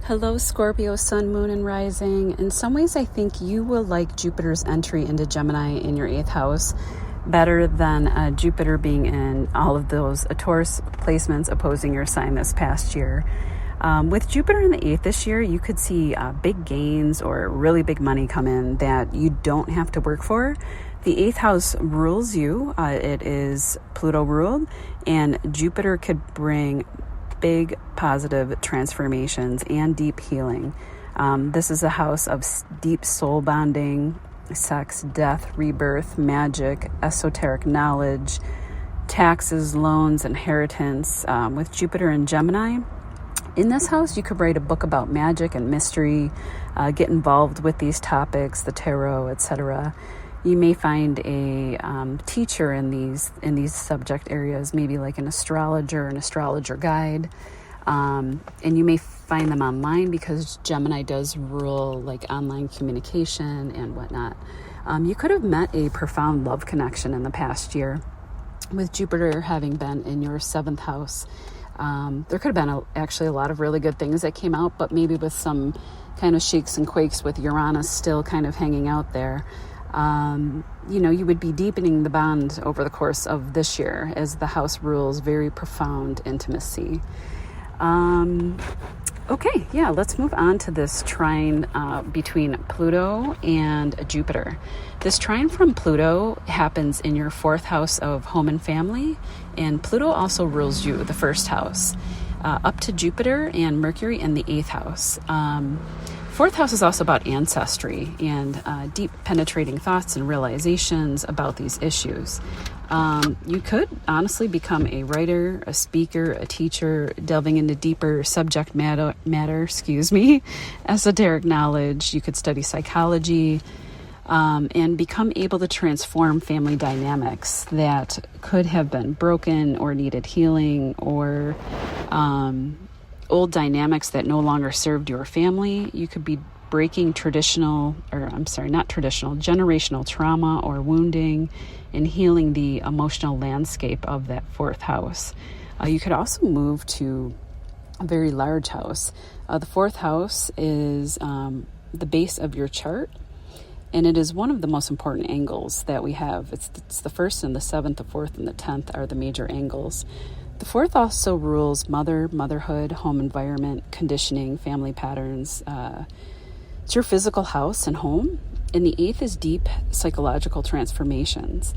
Hello, Scorpio, Sun, Moon, and Rising. In some ways, I think you will like Jupiter's entry into Gemini in your 8th house better than Jupiter being in all of those Taurus placements opposing your sign this past year. With Jupiter in the 8th this year, you could see big gains or really big money come in that you don't have to work for. The 8th house rules you. It is Pluto ruled, and Jupiter could bring big positive transformations and deep healing. This is a house of deep soul bonding, sex, death, rebirth, magic, esoteric knowledge, taxes, loans, inheritance. With Jupiter in Gemini, in this house, you could write a book about magic and mystery, get involved with these topics, the tarot, etc. You may find a teacher in these subject areas, maybe like an astrologer guide, and you may find them online because Gemini does rule like online communication and whatnot. You could have met a profound love connection in the past year with Jupiter having been in your 7th house. There could have been actually a lot of really good things that came out, but maybe with some kind of shakes and quakes with Uranus still kind of hanging out there. You would be deepening the bond over the course of this year as the house rules very profound intimacy. Let's move on to this trine between Pluto and Jupiter. This trine from Pluto happens in your 4th house of home and family, and Pluto also rules you, the 1st house, up to Jupiter and Mercury in the 8th house. 4th house is also about ancestry and deep penetrating thoughts and realizations about these issues. You could honestly become a writer, a speaker, a teacher, delving into deeper subject matter, esoteric knowledge. You could study psychology and become able to transform family dynamics that could have been broken or needed healing, or old dynamics that no longer served your family. You could be breaking generational trauma or wounding and healing the emotional landscape of that 4th house. You could also move to a very large house. The 4th house is the base of your chart, and it is one of the most important angles that we have. It's the 1st and the 7th, the 4th and the 10th are the major angles. The 4th also rules motherhood, home environment, conditioning, family patterns. It's your physical house and home. And the 8th is deep psychological transformations.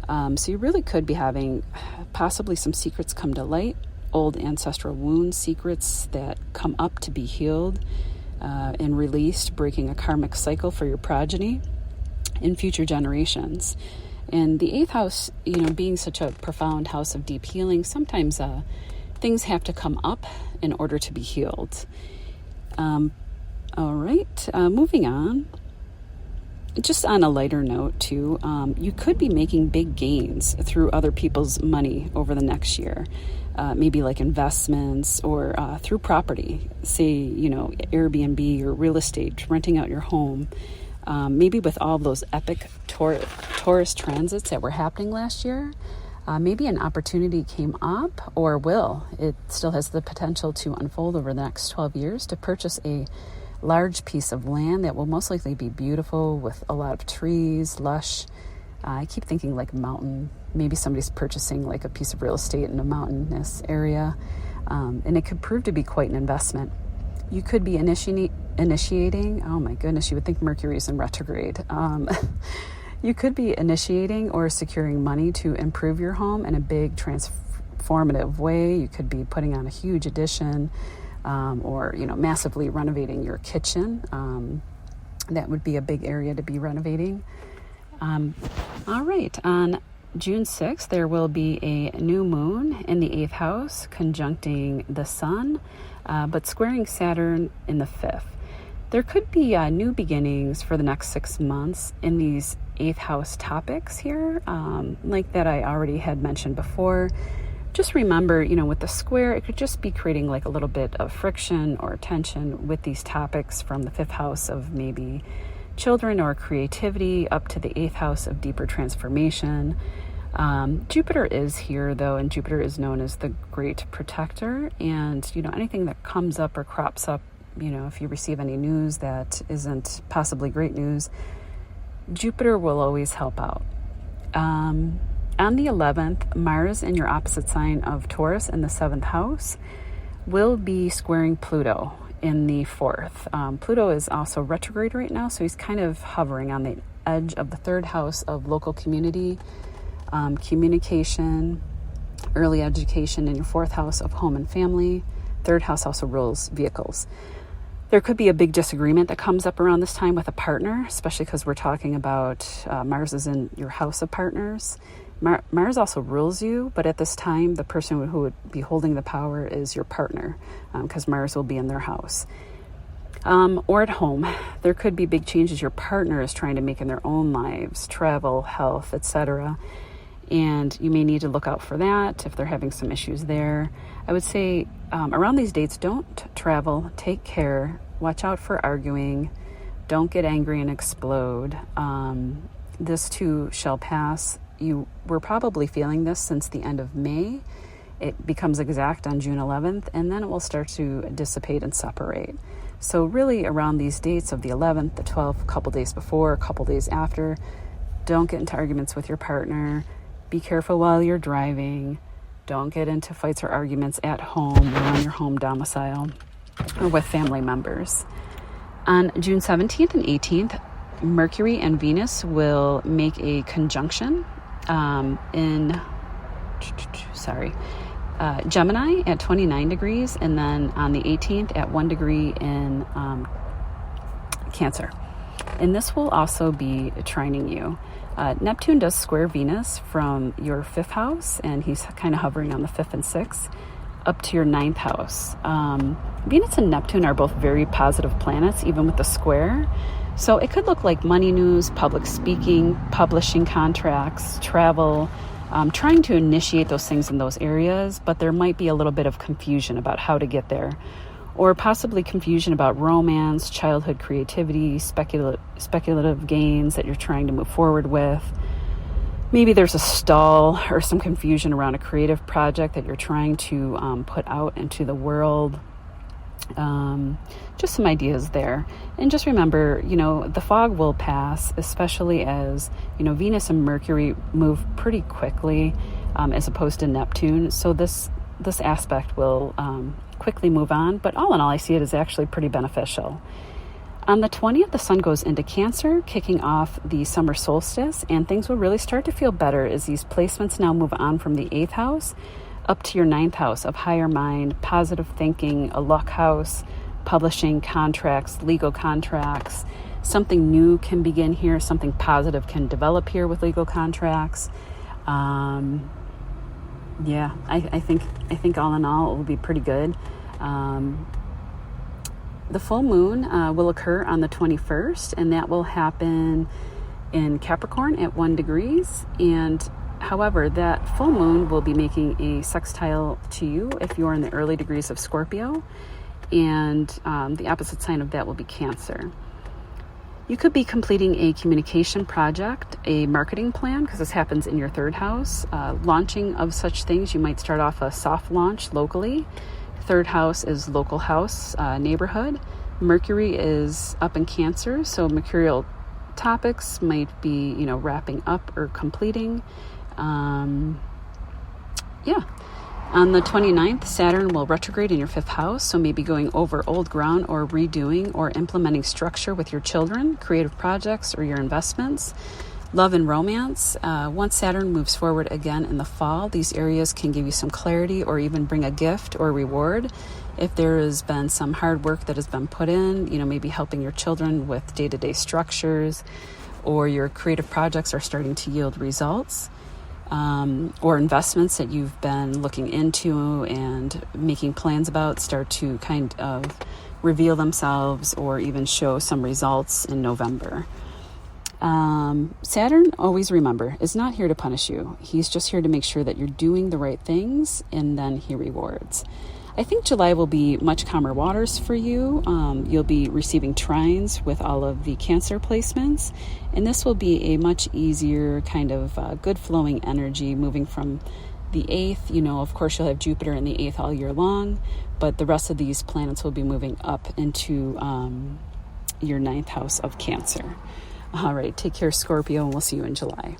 So you really could be having possibly some secrets come to light, old ancestral wound secrets that come up to be healed and released, breaking a karmic cycle for your progeny in future generations. And the 8th house, being such a profound house of deep healing, sometimes things have to come up in order to be healed. Moving on. Just on a lighter note, too, you could be making big gains through other people's money over the next year, maybe like investments or through property, say, Airbnb or real estate, renting out your home. Maybe with all those epic Taurus transits that were happening last year, maybe an opportunity came up or will. It still has the potential to unfold over the next 12 years to purchase a large piece of land that will most likely be beautiful with a lot of trees, lush. I keep thinking like mountain. Maybe somebody's purchasing like a piece of real estate in a mountainous area, and it could prove to be quite an investment. You could be initiating. Oh my goodness, you would think Mercury is in retrograde. You could be initiating or securing money to improve your home in a big transformative way. You could be putting on a huge addition, or massively renovating your kitchen. That would be a big area to be renovating. All right, on June 6th, there will be a new moon in the 8th house conjuncting the sun, but squaring Saturn in the 5th. There could be new beginnings for the next 6 months in these 8th house topics here, like that I already had mentioned before. Just remember, with the square, it could just be creating like a little bit of friction or tension with these topics from the 5th house of maybe children or creativity up to the 8th house of deeper transformation. Jupiter is here, though, and Jupiter is known as the great protector. And, anything that comes up or crops up if you receive any news that isn't possibly great news, Jupiter will always help out. On the 11th, Mars in your opposite sign of Taurus in the 7th house will be squaring Pluto in the 4th. Pluto is also retrograde right now, so he's kind of hovering on the edge of the 3rd house of local community, communication, early education, in your 4th house of home and family. 3rd house also rules vehicles. There could be a big disagreement that comes up around this time with a partner, especially because we're talking about Mars is in your house of partners. Mars also rules you, but at this time, the person who would be holding the power is your partner, because Mars will be in their house. Or at home, there could be big changes your partner is trying to make in their own lives, travel, health, etc. And you may need to look out for that if they're having some issues there. I would say around these dates, don't travel, take care, watch out for arguing, don't get angry and explode. This too shall pass. You were probably feeling this since the end of May. It becomes exact on June 11th, and then it will start to dissipate and separate. So really around these dates of the 11th, the 12th, a couple days before, a couple days after, don't get into arguments with your partner. Be careful while you're driving. Don't get into fights or arguments at home or on your home domicile or with family members. On June 17th and 18th, Mercury and Venus will make a conjunction in Gemini at 29 degrees, and then on the 18th at 1 degree in Cancer. And this will also be trining you. Neptune does square Venus from your 5th house, and he's kind of hovering on the 5th and 6th up to your 9th house. Venus and Neptune are both very positive planets, even with the square. So it could look like money news, public speaking, publishing contracts, travel, trying to initiate those things in those areas, but there might be a little bit of confusion about how to get there, or possibly confusion about romance, childhood creativity, speculative gains that you're trying to move forward with. Maybe there's a stall or some confusion around a creative project that you're trying to put out into the world. Just some ideas there. And just remember, the fog will pass, especially as, Venus and Mercury move pretty quickly as opposed to Neptune. So this aspect will quickly move on. But all in all, I see it as actually pretty beneficial. On the 20th, the sun goes into Cancer, kicking off the summer solstice, and things will really start to feel better as these placements now move on from the 8th house up to your 9th house of higher mind, positive thinking, a luck house, publishing, contracts, legal contracts. Something new can begin here. Something positive can develop here with legal contracts. I think all in all, it will be pretty good. The full moon will occur on the 21st, and that will happen in Capricorn at 1 degrees. And however, that full moon will be making a sextile to you if you're in the early degrees of Scorpio, and the opposite sign of that will be Cancer. You could be completing a communication project, a marketing plan, because this happens in your 3rd house. Launching of such things, you might start off a soft launch locally. 3rd house is local house, neighborhood. Mercury is up in Cancer, so mercurial topics might be, wrapping up or completing. On the 29th, Saturn will retrograde in your 5th house, so maybe going over old ground or redoing or implementing structure with your children, creative projects, or your investments. Love and romance. Once Saturn moves forward again in the fall, these areas can give you some clarity or even bring a gift or reward. If there has been some hard work that has been put in, maybe helping your children with day-to-day structures, or your creative projects are starting to yield results. Or investments that you've been looking into and making plans about start to kind of reveal themselves or even show some results in November. Saturn, always remember, is not here to punish you. He's just here to make sure that you're doing the right things, and then he rewards. I think July will be much calmer waters for you. You'll be receiving trines with all of the Cancer placements, and this will be a much easier kind of good flowing energy moving from The 8th, of course, you'll have Jupiter in the 8th all year long, but the rest of these planets will be moving up into your 9th house of Cancer. All right, take care, Scorpio, and we'll see you in July.